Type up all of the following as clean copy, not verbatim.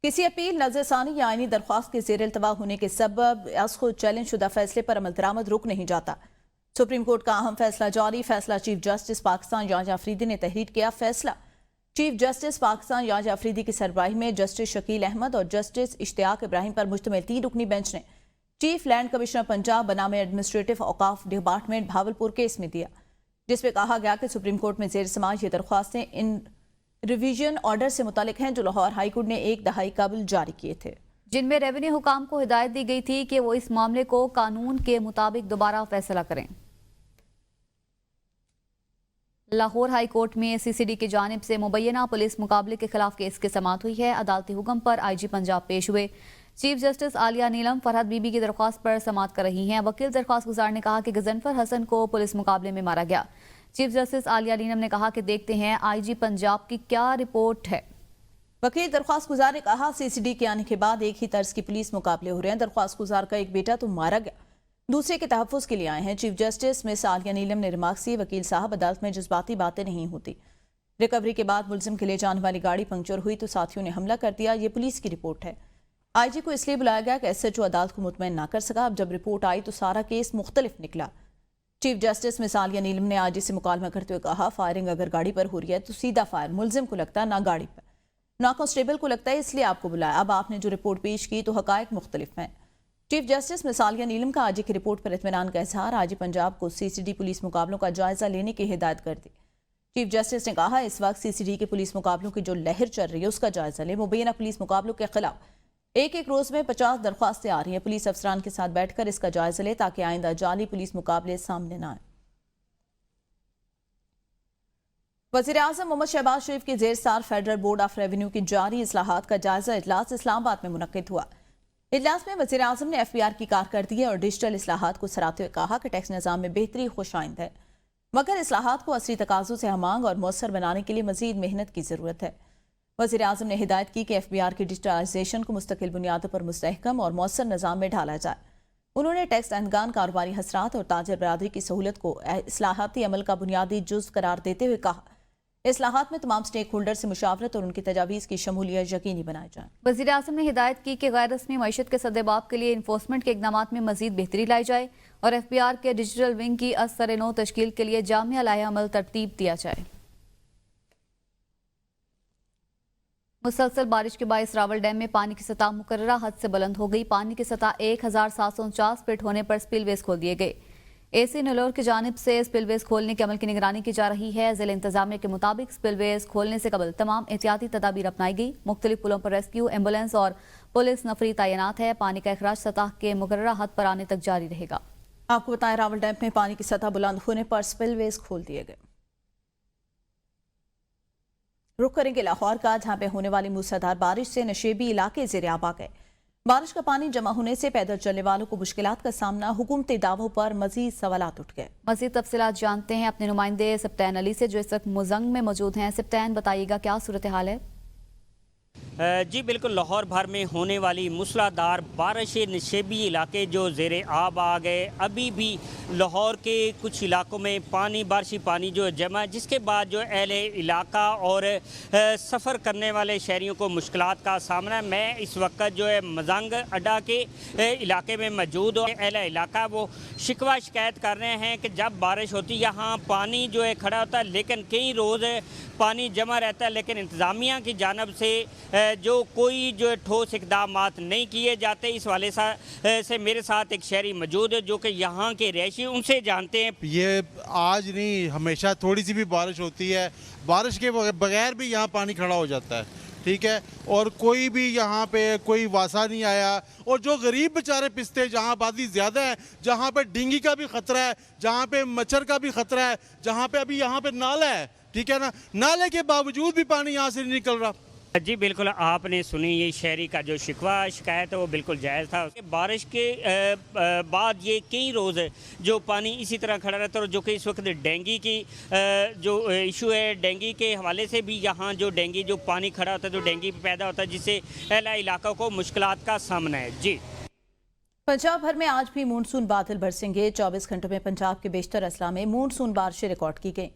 किसी अपील, नजरसानी या आईनी दरख्वास्त के जेर इल्तवा होने के सबब खुद चैलेंज शुदा फैसले पर अमल दरामद रुक नहीं जाता। सुप्रीम कोर्ट का अहम फैसला जारी। फैसला चीफ जस्टिस पाकिस्तान याज अफरीदी ने तहरीर किया। फैसला चीफ जस्टिस पाकिस्तान याज अफरीदी की सरबराही में जस्टिस शकील अहमद और जस्टिस इश्तियाक इब्राहिम पर मुश्तमिल 3 रुकनी बेंच ने चीफ लैंड कमिश्नर पंजाब बनाम एडमिनिस्ट्रेटिव औकाफ डिपार्टमेंट भावलपुर केस में दिया, जिसमें कहा गया कि सुप्रीम कोर्ट में जेर समाज ये दरख्वास्तें इन रिवीजन ऑर्डर से मुतालिक हैं जो लाहौर हाईकोर्ट ने 1 दहाई कबल जारी किए थे, जिनमें रेवेन्यू हुकाम को हिदायत दी गई थी कि वो इस मामले को कानून के मुताबिक दोबारा फैसला करें। लाहौर हाई कोर्ट में सीसीडी की जानिब से मुबैना पुलिस मुकाबले के खिलाफ केस की समाअत हुई है। अदालती हुक्म पर आईजी पंजाब पेश हुए। चीफ जस्टिस आलिया नीलम फरहत बीबी की दरख्वास्त पर समाअत कर रही हैं। वकील दरख्वास्त गुजार ने कहा कि गजनफर हसन को पुलिस मुकाबले में मारा गया। चीफ जस्टिस आलिया नीलम ने कहा कि देखते हैं आईजी पंजाब की क्या रिपोर्ट है। वकील दरख्वास्त गुजार ने कहा सीसीडी के आने के बाद एक ही तर्ज की पुलिस मुकाबले हो रहे हैं। दरख्वास्त गुजार का एक बेटा तो मारा गया, दूसरे के तहफ़्फ़ुज़ के लिए आए हैं। चीफ जस्टिस मिस आलिया नीलम ने रिमार्क सी, वकील साहब अदालत में जज्बाती बातें नहीं होती। रिकवरी के बाद मुलजिम के ले जाने वाली गाड़ी पंक्चर हुई तो साथियों ने हमला कर दिया। ये पुलिस की रिपोर्ट है। आईजी को इसलिए बुलाया गया कि एसएचओ अदालत को मुतमईन ना कर सका। अब जब रिपोर्ट आई तो सारा केस मुख्तलिफ निकला। चीफ जस्टिस मिस आलिया नीलम ने आईजी से मुकालमा करते हुए कहा, फायरिंग अगर गाड़ी पर हो रही है तो सीधा फायर मुलजिम को लगता है, ना गाड़ी पर, ना कांस्टेबल को लगता है, इसलिए आपको बुलाया। अब आपने जो रिपोर्ट पेश की तो हकायक मुख्तलिफ हैं। चीफ जस्टिस मिस आलिया नीलम का आईजी की रिपोर्ट पर इत्मीनान का इजहार। आईजी पंजाब को सीसीडी पुलिस मुकाबलों का जायजा लेने की हिदायत कर दी। चीफ जस्टिस ने कहा, इस वक्त सीसीडी के पुलिस मुकाबलों की जो लहर चल रही है उसका जायजा ले। मुबैना पुलिस मुकाबलों के खिलाफ एक रोज में 50 दरख्वास्तें आ रही हैं। पुलिस अफसरान के साथ बैठकर इसका जायजा ले ताकि आइंदा जाली पुलिस मुकाबले सामने न आए। वज़ीर आज़म मोहम्मद शहबाज शरीफ के जेर सार फेडरल बोर्ड ऑफ रेवेन्यू की जारी इस्लाहात का जायजा इजलास इस्लामाबाद में मुनक्किद हुआ। इजलास में वज़ीर आज़म ने एफबीआर की कारकर्दगी और डिजिटल इस्लाहात को सराहते हुए कहा कि टैक्स निज़ाम में बेहतरी खुशाइंद है, मगर इस्लाहात को असली तकाज़ों से हमांग और मौसर बनाने के लिए मजीद मेहनत की ज़रूरत है। वज़ीर आज़म ने हिदायत की कि एफबीआर की डिजिटलाइजेशन को मुस्तकिल बुनियादों पर मुस्तहकम और मौसर निज़ाम में ढाला जाए। उन्होंने टैक्स दहनगान, कारोबारी हसरात और ताजर बरादरी की सहूलत को इस्लाहाती अमल का बुनियादी जुज़ करार देते हुए कहा, इस्लाहात में तमाम स्टेक होल्डर से मुशावरत और उनकी तजावीज़ की शमूलियत यकीनी बनाई जाए। वज़ीर आज़म ने हिदायत की कि गैर रस्मी मईशत के सद्देबाब के लिए इन्फोर्समेंट के इक़दामात में मजीद बेहतरी लाई जाए और एफबीआर के डिजिटल विंग की असर-ए-नौ तश्कील के लिए जामिया लाहे-अमल तरतीब दिया जाए। मुसलसल बारिश के बायस रावल डैम में पानी की सतह मुकर्ररा हद से बुलंद हो गई। पानी की सतह 1749 फीट होने पर स्पिलवेज खोल दिए गए। एसी नेल्लोर की जानिब से स्पिलवेज खोलने के अमल की निगरानी की जा रही है। जिला इंतजामिया के मुताबिक स्पिलवेज खोलने से कबल तमाम एहतियाती तदाबीर अपनाई गई। मुख्तलिफ पुलों पर रेस्क्यू, एम्बुलेंस और पुलिस नफरी तैनात है। पानी का अखराज सतह के मुकर्ररा हद पर आने तक जारी रहेगा। आपको बताएं, रावल डैम में पानी की सतह बुलंद होने पर स्पिलवेज खोल दिए गए। रुख करेंगे लाहौर का, जहां पे होने वाली मूसलाधार बारिश से नशेबी इलाके ज़ेरे आब आ गए। बारिश का पानी जमा होने से पैदल चलने वालों को मुश्किलात का सामना। हुकूमती दावों पर मजीद सवालात उठ गए। मजीद तफसीलात जानते हैं अपने नुमाइंदे सप्तैन अली से, जो इस वक्त मुजंग में मौजूद हैं। सप्तैन, बताइएगा क्या सूरत हाल है? जी बिल्कुल, लाहौर भर में होने वाली मूसलाधार बारिश नशेबी इलाके जो ज़ेरे आब आ गए। अभी भी लाहौर के कुछ इलाकों में बारिशी पानी जो जमा है, जिसके बाद जो अहले इलाका और सफ़र करने वाले शहरियों को मुश्किलात का सामना है। मैं इस वक्त जो है मजंग अड्डा के इलाके में मौजूद हूँ। अहले इलाका वो शिकवा शिकायत कर रहे हैं कि जब बारिश होती यहाँ पानी जो है खड़ा होता है, लेकिन कई रोज़ पानी जमा रहता है, लेकिन इंतज़ामिया की जानब से जो कोई जो ठोस इक़दामात नहीं किए जाते। इस वाले से मेरे साथ एक शहरी मौजूद है जो कि यहाँ के रहायशी, उनसे जानते हैं। ये आज नहीं, हमेशा थोड़ी सी भी बारिश होती है, बारिश के बगैर भी यहाँ पानी खड़ा हो जाता है, ठीक है। और कोई भी यहाँ पे कोई वासा नहीं आया। और जो गरीब बेचारे पिसते, जहाँ आबादी ज़्यादा है, जहाँ पे डेंगू का भी ख़तरा है, जहाँ पे मच्छर का भी ख़तरा है, जहाँ पे अभी यहाँ पे नाला है, ठीक है ना, नाले के बावजूद भी पानी यहाँ से नहीं निकल रहा। जी बिल्कुल, आपने सुनी ये शहरी का जो शिकवा शिकायत है वो बिल्कुल जायज़ था। बारिश के बाद ये कई रोज़ जो पानी इसी तरह खड़ा रहता है और जो कि इस वक्त डेंगू की जो इशू है, डेंगू के हवाले से भी यहाँ जो डेंगू जो पानी खड़ा होता है, जो डेंगू पैदा होता है, जिससे अहला इलाकों को मुश्किलात का सामना है। जी, पंजाब भर में आज भी मानसून बादल बरसेंगे। 24 घंटों में पंजाब के बेशतर अजला में मानसून बारिशें रिकॉर्ड की गई।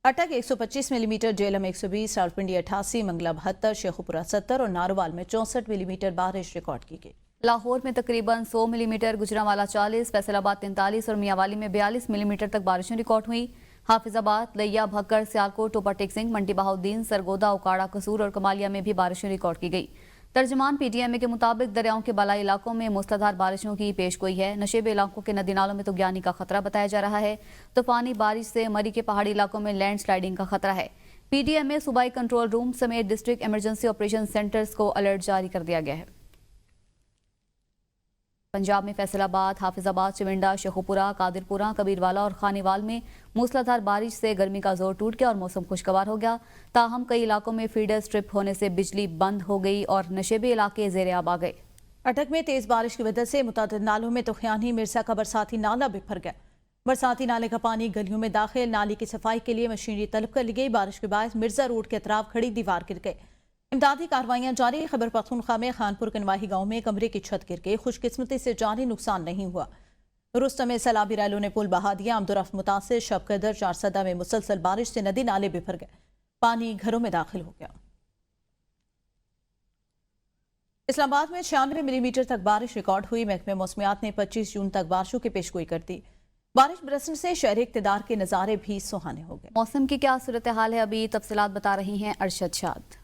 अटक 125 मिलीमीटर, जेलम 120, रावलपिंडी 88, मंगला 72, शेखुपुरा 70 और नारोवाल में 64 मिलीमीटर बारिश रिकॉर्ड की गई। लाहौर में तकरीबन 100 मिलीमीटर, गुजरांवाला 40, फैसलाबाद 43 और मियावाली में 42 मिलीमीटर तक बारिशें रिकॉर्ड हुई। हाफिजाबाद, लिया, भक्कर, सियालकोट, टोपा टेक्सिंग, मंडी बहाउद्दीन, सरगोदा, उकाड़ा, कसूर और कमालिया में भी बारिशें रिकॉर्ड की गई। तर्जमान PTMA के मुताबिक दरियाओं के बलाई इलाकों में मूसलाधार बारिशों की पेशगोई है। नशेबे इलाकों के नदी नालों में तुगयानी का खतरा बताया जा रहा है। तूफानी बारिश से मरी के पहाड़ी इलाकों में लैंड स्लाइडिंग का खतरा है। PTMA सूबाई कंट्रोल रूम समेत डिस्ट्रिक्ट इमरजेंसी ऑपरेशन सेंटर्स को अलर्ट जारी कर दिया गया है। पंजाब में फैसलाबाद, हाफिजाबाद, चिविंडा, शेखुपुरा, कादिरपुरा, कबीरवाला और खानीवाल में मूसलाधार बारिश से गर्मी का जोर टूट गया और मौसम खुशगवार हो गया। ताहम कई इलाकों में फीडर स्ट्रिप होने से बिजली बंद हो गई और नशेबी इलाके ज़ेरे आब आ गए। अटक में तेज बारिश की वजह से मुतादिद नालों में तुखयानी मिर्जा का बरसाती नाला बिखर गया। बरसाती नाले का पानी गलियों में दाखिल, नाली की सफाई के लिए मशीनरी तलब कर ली गई। बारिश के बाद मिर्जा रोड के अतराफ खड़ी दीवार गिर गई। इमदादी कार्रवाइयां जारी। खैबर पख्तूनख्वा में खानपुर कनवाही गांव में कमरे की छत गिर गई। खुशकिस्मती से जानी नुकसान नहीं हुआ। रुस्तम में सैलाबी रैलों ने पुल बहा दिया। आमदोरफ्त मुतासिर शबकदर, चारसदा में मुसलसल बारिश से नदी नाले बिफर गए, पानी घरों में दाखिल हो गया। इस्लामाबाद में 96 मिलीमीटर तक बारिश रिकॉर्ड हुई। महकमे मौसमियात ने 25 जून तक बारिशों की पेशगोई कर दी। बारिश बरसने से शहरी इक़्तिदार के नज़ारे भी सुहाने हो गए। मौसम की क्या सूरत हाल है, अभी तफसीलात बता रही हैं अरशद शाद।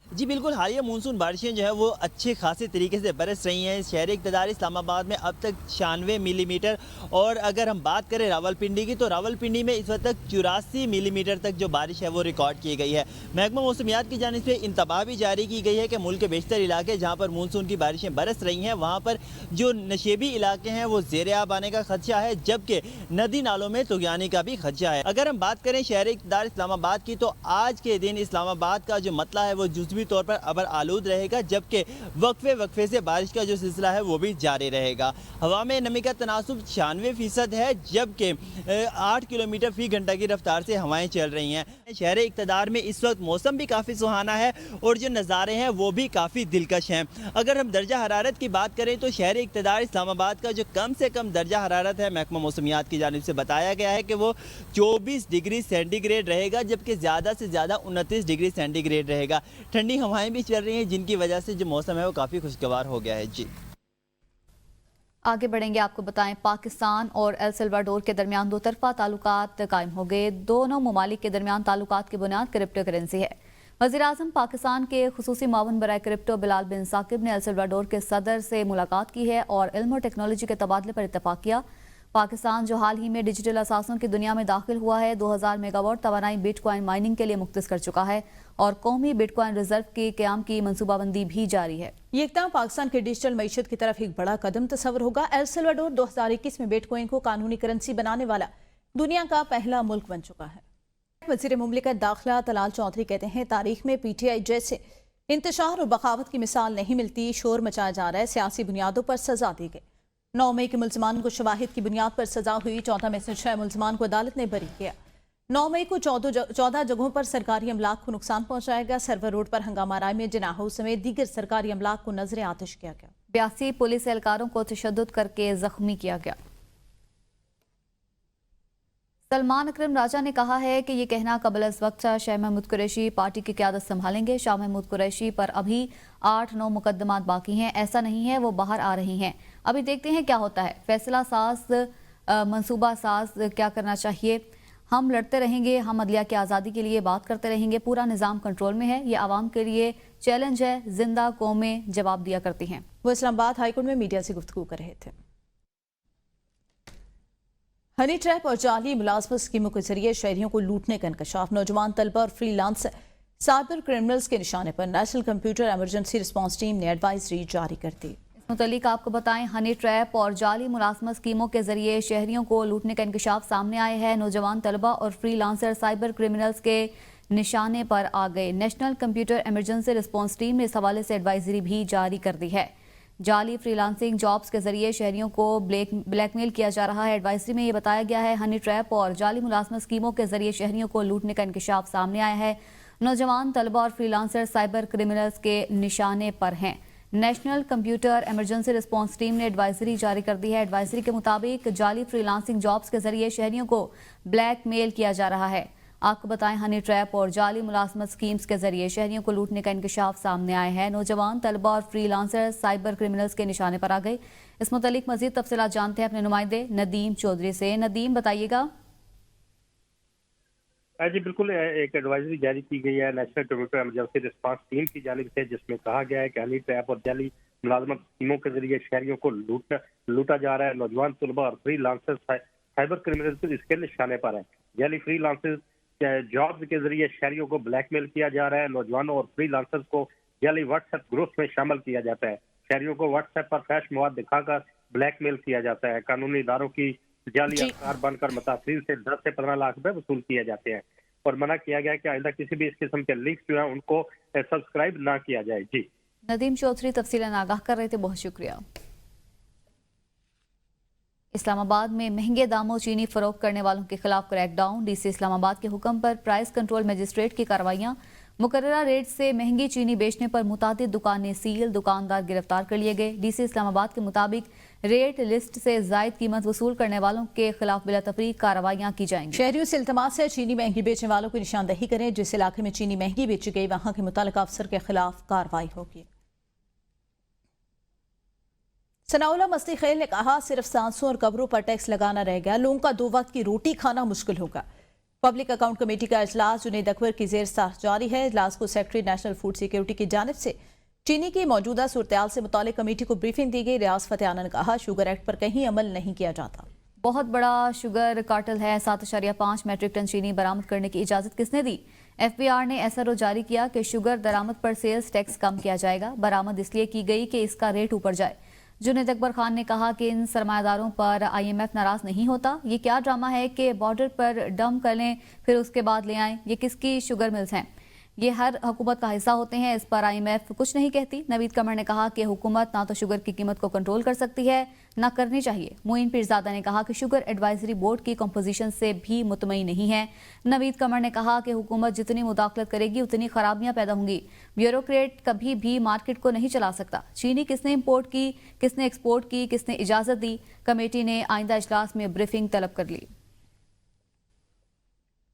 जी बिल्कुल, हालिया मानसून बारिशें जो है वो अच्छे खासे तरीके से बरस रही हैं। शहरी इक़्तिदार इस्लामाबाद में अब तक 96 मिलीमीटर, और अगर हम बात करें रावलपिंडी की तो रावलपिंडी में इस वक्त तक 84 मिलीमीटर तक जो बारिश है वो रिकॉर्ड की गई है। महकमा मौसमियात की जानिब से इंतबाह भी जारी की गई है कि मुल्क के बेशतर इलाके जहाँ पर मानसून की बारिशें बरस रही हैं वहाँ पर जो नशेबी इलाके हैं वो ज़ेरे आब आने का खदशा है, जबकि नदी नालों में तुगयानी का भी खदशा है। अगर हम बात करें शहरी इक़्तिदार इस्लामाबाद की तो आज के दिन इस्लामाबाद का जो मतला है वो जुज़वी तौर पर अबर आलूद रहेगा, जबकि वक्फे से बारिश का जो सिलसिला है वो भी जारी रहेगा। हवा में नमी का तनासुब 96% है, जबकि 8 किलोमीटर फी घंटा की रफ्तार से हवाएं चल रही हैं। शहर इक़्तिदार में इस वक्त मौसम भी काफ़ी सुहाना है और जो नज़ारे हैं वो भी काफ़ी दिलकश हैं। अगर हम दर्जा हरारत की बात करें तो शहर इक़्तिदार इस्लामाबाद का जो कम से कम दर्जा हरारत है महकमा मौसमियात की जानिब से बताया गया है कि वो 24 डिग्री सेंटीग्रेड रहेगा, जबकि ज़्यादा से ज़्यादा 29 डिग्री सेंटीग्रेड रहेगा। ठंडी हवाएं भी चल रही हैं जिनकी वजह से जो मौसम है वो काफ़ी खुशगवार हो गया है। जी आगे बढ़ेंगे, आपको बताएं पाकिस्तान और एल सल्वाडोर के दरमियान दो तरफा ताल्लुकात कायम हो गए। दोनों ममालिक के दरमियान ताल्लुकात की बुनियाद क्रिप्टो करेंसी है। वज़ीर-ए-आज़म पाकिस्तान के खुसूसी मावन बराए क्रिप्टो बिलाल बिन साकिब ने एल सल्वाडोर के सदर से मुलाकात की है और इल्म और टेक्नोलॉजी के तबादले पर इत्तफाक किया। पाकिस्तान जो हाल ही में डिजिटल असासों की दुनिया में दाखिल हुआ है, 2000 मेगावाट तवानाई बिटकॉइन माइनिंग के लिए मुख्तस कर चुका है और कौमी बिटकॉइन रिजर्व के क़याम की मनसूबाबंदी भी जारी है। ये इक़दाम पाकिस्तान के डिजिटल मईशत की तरफ एक बड़ा कदम तस्वर होगा। एल सल्वाडोर 2021 में बिटकॉइन को कानूनी करेंसी बनाने वाला दुनिया का पहला मुल्क बन चुका है। वज़ीर मुमलिकत दाखिला तलाल चौधरी कहते हैं, तारीख में PTI जैसे इंतशार और बगावत की मिसाल नहीं मिलती। शोर मचाया जा रहा है, सियासी बुनियादों पर सजा दी गई। 9 मई के मुल्ज़मान को शवाहिद की बुनियाद पर सजा हुई। 14 में से 6 मुल्ज़मान को अदालत ने बरी किया। 9 मई को 14 जगहों पर सरकारी अमलाक को नुकसान पहुंचाया गया। सर्वर रोड पर हंगामा राय में जिना हाउस समेत दीगर सरकारी अमलाक को नजर आतिश किया गया। 82 पुलिस एहलकारों को तशद्दुद करके जख्मी किया गया। सलमान अकरम राजा ने कहा है कि ये कहना कबल अज़ वक्त था शाह महमूद कुरैशी पार्टी की क़यादत संभालेंगे। शाह महमूद कुरैशी पर अभी 8-9 मुकदमात बाकी हैं। ऐसा नहीं है वो बाहर आ रही हैं, अभी देखते हैं क्या होता है। फैसला साज मंसूबा साज क्या करना चाहिए। हम लड़ते रहेंगे, हम अदलिया की आज़ादी के लिए बात करते रहेंगे। पूरा निज़ाम कंट्रोल में है, ये आवाम के लिए चैलेंज है। जिंदा कौमें जवाब दिया करती हैं। वो इस्लामाबाद हाईकोर्ट में मीडिया से गुफ्तगू कर रहे थे। हनी ट्रैप और जाली मुलाजमत स्कीमों के जरिए शहरियों को लूटने का इंकशाफ। नौजवान तलबा और फ्रीलांसर साइबर क्रिमिनल्स के निशाने पर national computer emergency response team ने एडवाइजरी जारी कर दी। इस मुतालिक आपको बताएं, हनी ट्रैप और जाली मुलाजमत स्कीमों के जरिए शहरियों को लूटने का इंकशाफ सामने आया है। नौजवान तलबा और फ्रीलांसर साइबर क्रिमिनल्स के निशाने पर आ गए। National computer emergency response team ने इस हवाले से एडवाइजरी भी जारी कर दी है। जाली फ्रीलांसिंग जॉब्स के जरिए शहरियों को ब्लैकमेल किया जा रहा है। एडवाइजरी में ये बताया गया है, हनी ट्रैप और जाली मुलाजमत स्कीमों के जरिए शहरियों को लूटने का इंकशाफ सामने आया है। नौजवान तलबा और फ्रीलांसर साइबर क्रिमिनल्स के निशाने पर हैं। National computer emergency response team ने एडवाइजरी जारी कर दी है। एडवाइजरी के मुताबिक जाली फ्रीलांसिंग जॉब्स के जरिए शहरियों को ब्लैकमेल किया जा रहा है। आपको बताएं, हनी ट्रैप और जाली मुलाजमत स्कीम्स के जरिए शहरियों को लूटने का इंकशाफ सामने आया है। नौजवान तलबा और फ्रीलांसर साइबर क्रिमिनल्स के निशाने पर आ गए। इस मुतालिक मजीद तफसीलात जानते हैं अपने नुमाइंदे नदीम चौधरी से। नदीम, बताइएगा। जी बिल्कुल, एक एडवाइजरी जारी की गई है national tomato emergency response team की जानिब से, जिसमें कहा गया है कि हनी ट्रैप और जाली मुलाजमत स्कीमों के जरिए शहरियों को लूटा जा रहा है। नौजवान तलबा और फ्री लांसर्स साइबर क्रिमिनल्स इसके निशाने पर है। जाली फ्री लांसर्स जॉब्स के जरिए शहरियों को ब्लैकमेल किया जा रहा है। नौजवानों और फ्री लांसर्स को जाली व्हाट्सएप ग्रुप में शामिल किया जाता है। शहरियों को व्हाट्सएप पर फैश मवाद दिखाकर ब्लैकमेल किया जाता है। कानूनी इदारों की जाली अखबार बनकर मुतासरीन से 10 से 15 लाख रुपए वसूल किए जाते हैं और मना किया गया कि आइंदा किसी भी इस किस्म के लिंक्स जो है उनको सब्सक्राइब ना किया जाए। जी नदीम चौधरी तफसीलन आगाह कर रहे थे, बहुत शुक्रिया। इस्लामाबाद में महंगे दामों चीनी फरोख्त करने वालों के खिलाफ क्रैकडाउन। डीसी इस्लामाबाद के हुक्म पर प्राइस कंट्रोल मजिस्ट्रेट की कार्रवाइयां। मुकर्ररा रेट से महंगी चीनी बेचने पर मुतादिद दुकानें सील, दुकानदार गिरफ्तार कर लिए गए। डीसी इस्लामाबाद के मुताबिक रेट लिस्ट से जायद कीमत वसूल करने वालों के खिलाफ बिला तफरीक कार्रवाइयां की जाएंगी। शहरियों से इल्तमास है चीनी महंगी बेचने वालों की निशानदेही करें। जिस इलाके में चीनी महंगी बेची गई वहां के मुतल्लिका अफसर के खिलाफ कार्रवाई होगी। सनाउल्लाह मस्ती खेल ने कहा, सिर्फ सांसों और कब्रों पर टैक्स लगाना रह गया, लोगों का 2 वक्त की रोटी खाना मुश्किल होगा। पब्लिक अकाउंट कमेटी का इजलास जुनैद अकबर की जेर साख जारी है। इजलास को सेक्रेटरी नेशनल फूड सिक्योरिटी की जानिब से चीनी की मौजूदा सूरत-ए-हाल से मुतालिक कमेटी को ब्रीफिंग दी गई। रियाज फतेह आना ने कहा, शुगर एक्ट पर कहीं अमल नहीं किया जाता। बहुत बड़ा शुगर कार्टल है। 7.5 मैट्रिक टन चीनी बरामद करने की इजाजत किसने दी? FBR ने SRO जारी किया कि शुगर दरामद पर सेल्स टैक्स कम किया जाएगा। बरामद इसलिए की गई कि इसका रेट ऊपर जाए। जुनैद अकबर खान ने कहा कि इन सरमायादारों पर IMF नाराज नहीं होता। ये क्या ड्रामा है कि बॉर्डर पर डंप कर लें फिर उसके बाद ले आएं? ये किसकी शुगर मिल्स हैं? ये हर हुकूमत का हिस्सा होते हैं। इस पर IMF कुछ नहीं कहती। नवीद कमर ने कहा कि हुकूमत ना तो शुगर की कीमत को कंट्रोल कर सकती है, ना करनी चाहिए। मोइन पीरजादा ने कहा कि शुगर एडवाइजरी बोर्ड की कंपोजिशन से भी मुतमईन नहीं है। नवीद कमर ने कहा कि हुकूमत जितनी मुदाखलत करेगी उतनी खराबियां पैदा होंगी। ब्यूरोक्रेट कभी भी मार्केट को नहीं चला सकता। चीनी किसने इम्पोर्ट की, किसने एक्सपोर्ट की, किसने इजाजत दी? कमेटी ने आइंदा इजलास में ब्रीफिंग तलब कर ली।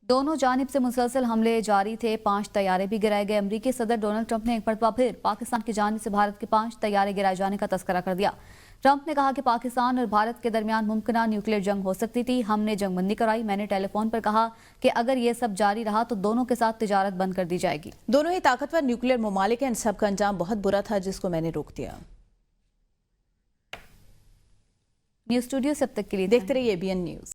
दोनों जानिब से मुसलसल हमले जारी थे। 5 तैयारे भी गिराए गए। अमरीकी सदर डोनाल्ड ट्रंप ने एक मरतबा फिर पाकिस्तान की जानिब से भारत के 5 तैयारे गिराए जाने का तस्करा कर दिया। ट्रंप ने कहा कि पाकिस्तान और भारत के दरमियान मुमकिन न्यूक्लियर जंग हो सकती थी। हमने जंगबंदी कराई। मैंने टेलीफोन पर कहा कि अगर ये सब जारी रहा तो दोनों के साथ तिजारत बंद कर दी जाएगी। दोनों ही ताकतवर न्यूक्लियर ममालिक हैं। इन सब का अंजाम बहुत बुरा था जिसको मैंने रोक दिया। न्यूज़ स्टूडियो से अब तक के लिए देखते रहिए ABN न्यूज।